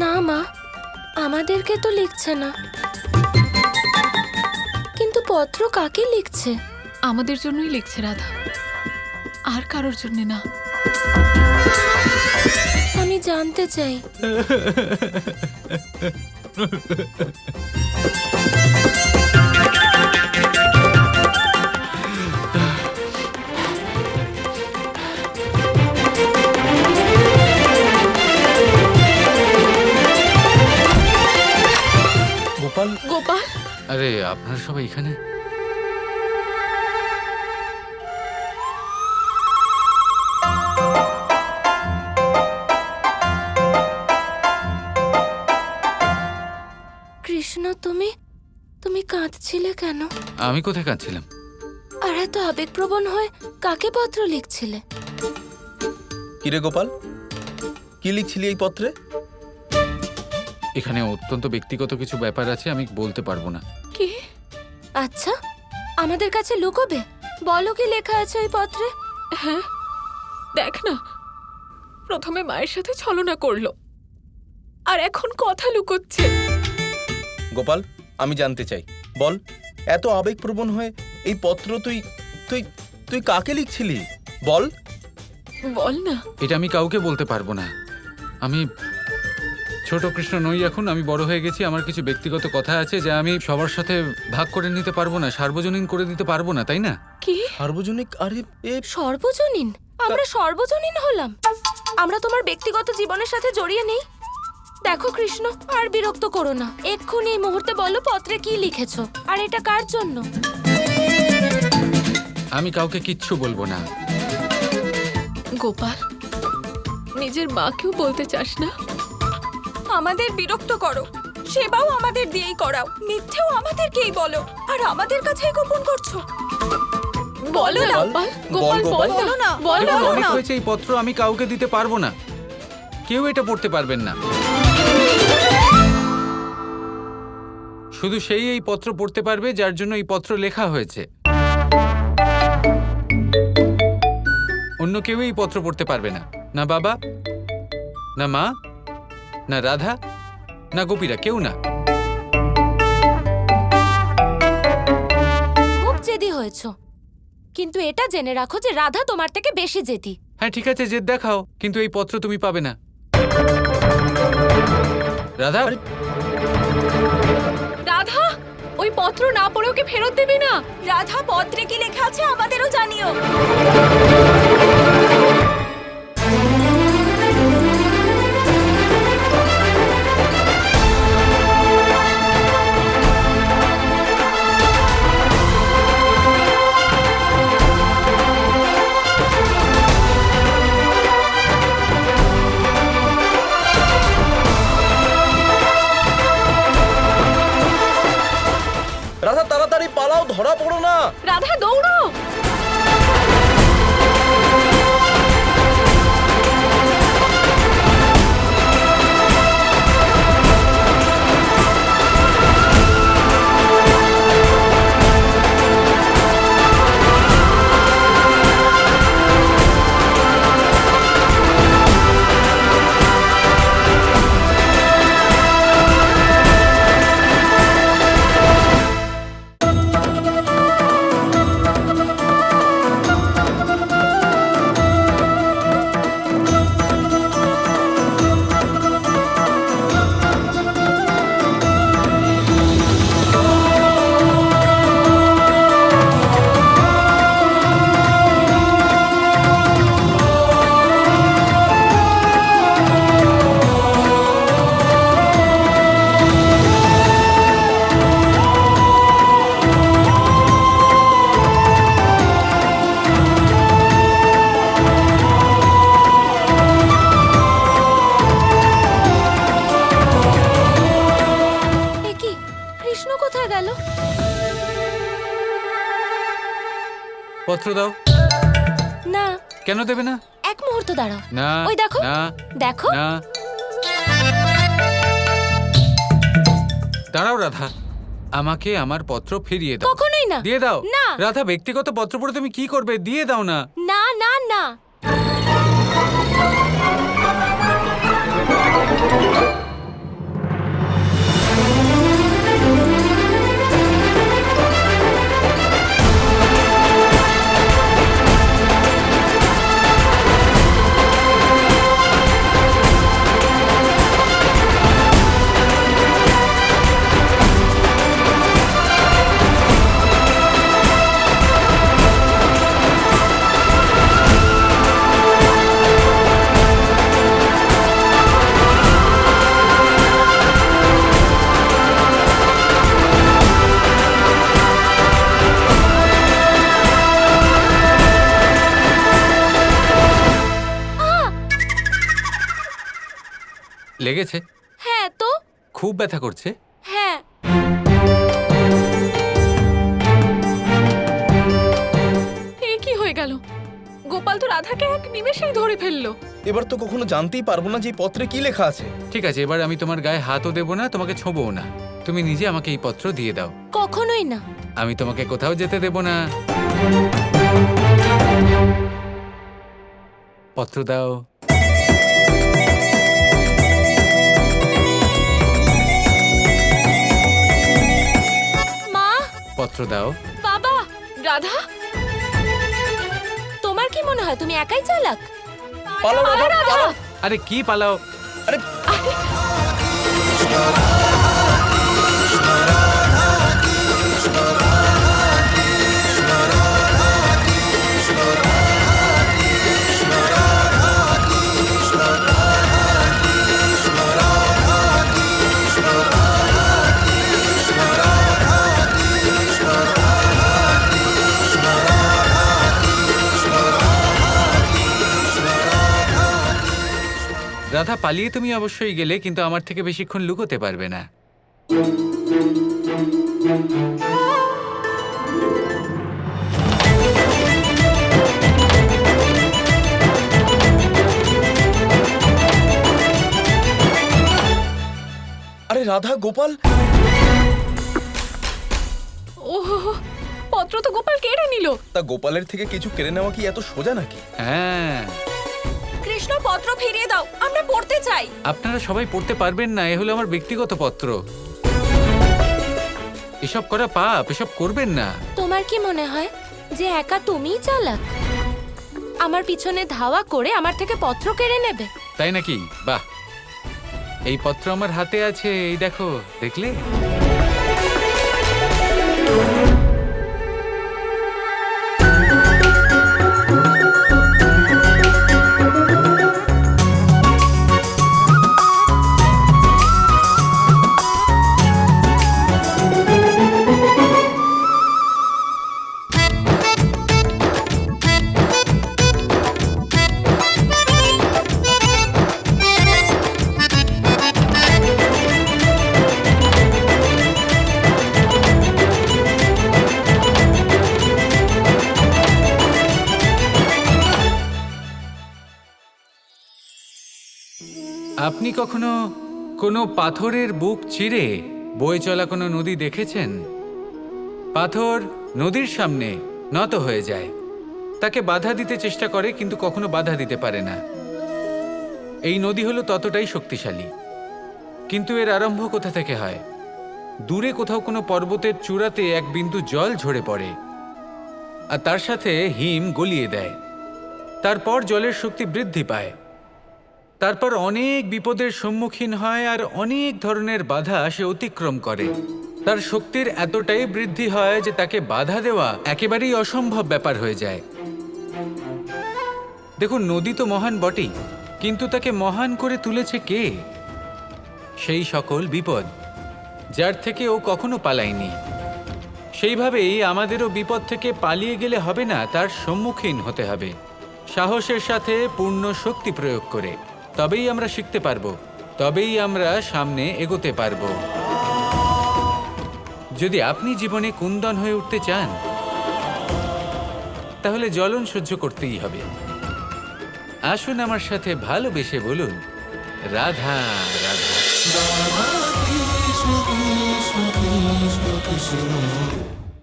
না মা, আমাদেরকে তো লিখছে না। কিন্তু পত্র কাকে লিখছে? আমাদের জন্যই লিখছে রাধা, আর কারোর জন্য না। আমি জানতে চাই। গোপাল, গোপাল, আরে আপনারা সবাই এখানে? কৃষ্ণ, তুমি কাঁদছিলে কেন? আমি কোথায় কাঁদছিলাম? আর এত আবেগপ্রবণ হয়ে কাকে পত্র লিখছিলে? কিরে গোপাল, কি লিখছিলি এই পত্রে? এখানে অত্যন্ত ব্যক্তিগত কিছু ব্যাপার আছে, আমি বলতে পারবো না। কি? আচ্ছা, আমাদের কাছে লুকোবে? বলো কি লেখা আছে ওই পত্রে। হ্যাঁ, দেখ না, প্রথমে মায়ের সাথে ছলনা করলো, আর এখন কথা লুকোচ্ছে। গোপাল, আমি জানতে চাই, বল, এত আবেগপ্রবণ হয়ে এই পত্র তুই তুই তুই কাকে লিখছিলি? বল। বল না। এটা আমি কাউকে বলতে পারবো না। আমি ছোট কৃষ্ণ নই এখন, আমি বড় হয়ে গেছি। আমার কিছু ব্যক্তিগত কথা আছে যা আমি সবার সাথে ভাগ করে নিতে পারবো না, সার্বজনীন করে দিতে পারবো না, তাই না? কি? সার্বজনিক? আরে সর্বজনীন? আমরা সর্বজনীন হলাম? আমরা তোমার ব্যক্তিগত জীবনের সাথে জড়িয়ে নেই। দেখো কৃষ্ণ, আর বিরক্ত করো না। এক্ষুনি এই মুহূর্তে বলো পত্রে কি লিখেছো, আর এটা কার জন্য? আমি কাউকে কিচ্ছু বলবো না। গোপাল, নিজের মাকেও বলতে চাস না? আমাদের বিরক্ত করো, সেবাও আমাদের দিয়েই করাও, মিথ্যেও আমাদেরকেই বলো, আর আমাদের কাছেই গোপন করছো। বলো না গোপাল, গোপাল বল না, বল দেখুন, না। অনেক হয়েছে, এই পত্র আমি কাউকে দিতে পারবো না। কেউ এটা পড়তে পারবেন না। শুধু সেই এই পত্র পড়তে পারবে যার জন্য এই পত্র লেখা হয়েছে। অন্য কেউ এই পত্র পড়তে পারবে না। না বাবা, না মা, না রাধা, না গোপীরা, কেউ না। খুব জেদি হয়েছো, কিন্তু এটা জেনে রাখো যে রাধা তোমার থেকে বেশি জেদি। হ্যাঁ ঠিক আছে, জেদ দেখাও, কিন্তু এই পত্র তুমি পাবে না। রাধা, রাধা, ওই পত্র না পড়ে ওকে ফেরত দিবি না? রাধা, পত্রে কি লেখা আছে আমাদেরও জানিও। রাধা, তাড়াতাড়ি পালাও, ধরা পড়ো না। রাধা, দৌড়ো। পত্র দাও। না। কেন দেবে না? এক মুহূর্ত দাঁড়াও। না। ওই দেখো, না। দেখো। না। দাঁড়াও রাধা, আমাকে আমার পত্র ফিরিয়ে দাও। কখনোই না। দিয়ে দাও। না। রাধা, ব্যক্তিগত পত্র পড়ে তুমি কি করবে? দিয়ে দাও না। না না না। লেগেছে? হ্যাঁ তো। খুব ব্যথা করছে? হ্যাঁ। এ কি হয়ে গেল? গোপাল তো রাধাকে এক নিমেষেই ধরে ফেললো। এবার তো কখনো জানতেই পারবো না যে এই পত্রে কি লেখা আছে। ঠিক আছে, এবার আমি তোমার গায়ে হাতও দেবো না, তোমাকে ছোঁবও না। তুমি নিজে আমাকে এই পত্র দিয়ে দাও। কখনোই না। আমি তোমাকে কোথাও যেতে দেব না। পত্র দাও। মা, পত্র দাও। বাবা, রাধা, তোমার কি মনে হয় তুমি একাই চালাক? পালাও রাধা, পালাও। আরে কি পালাও? আরে রাধা, পালিয়ে তুমি অবশ্যই গেলে, কিন্তু আমার থেকে বেশিক্ষণ লুকোতে পারবে না। আরে রাধা, গোপাল। ওহো, পত্র তো গোপাল কেড়ে নিল। তা গোপালের থেকে কিছু কেড়ে নেওয়া কি এত সোজা নাকি? হ্যাঁ, কৃষ্ণ, পত্র ফিরিয়ে দাও, আমরা পড়তে চাই। আপনারা সবাই পড়তে পারবেন না, এ হলো আমার ব্যক্তিগত পত্র। এসব করা পাপ, এসব করবেন না। তোমার কি মনে হয় যে একা তুমিই চালাক? আমার পিছনে ধাওয়া করে আমার থেকে পত্র কেড়ে নেবে? তাই নাকি? বাহ, এই পত্র আমার হাতে আছে, এই দেখো, দেখলে? আপনি কখনো কোনো পাথরের বুক চিরে বয়ে চলা কোনো নদী দেখেছেন? পাথর নদীর সামনে নত হয়ে যায়, তাকে বাধা দিতে চেষ্টা করে কিন্তু কখনো বাধা দিতে পারে না। এই নদী হলো ততটাই শক্তিশালী, কিন্তু এর আরম্ভ কোথা থেকে হয়? দূরে কোথাও কোনো পর্বতের চূড়াতে এক বিন্দু জল ঝরে পড়ে আর তার সাথে হিম গলিয়ে দেয়। তারপর জলের শক্তি বৃদ্ধি পায়, তারপর অনেক বিপদের সম্মুখীন হয় আর অনেক ধরনের বাধা সে অতিক্রম করে। তার শক্তির এতটাই বৃদ্ধি হয় যে তাকে বাধা দেওয়া একেবারেই অসম্ভব ব্যাপার হয়ে যায়। দেখুন, নদী তো মহান বটেই, কিন্তু তাকে মহান করে তুলেছে কে? সেই সকল বিপদ যার থেকে ও কখনো পালায়নি। সেইভাবেই আমাদেরও বিপদ থেকে পালিয়ে গেলে হবে না, তার সম্মুখীন হতে হবে সাহসের সাথে, পূর্ণ শক্তি প্রয়োগ করে। তবেই আমরা শিখতে পারবো, তবেই আমরা সামনে এগোতে পারবো। যদি আপনি জীবনে কুন্দন হয়ে উঠতে চান, তাহলে জ্বলন সহ্য করতেই হবে। আসুন আমার সাথে ভালোবেসে বলুন, Radha Radha. Krishna Krishna Krishna Krishna Krishna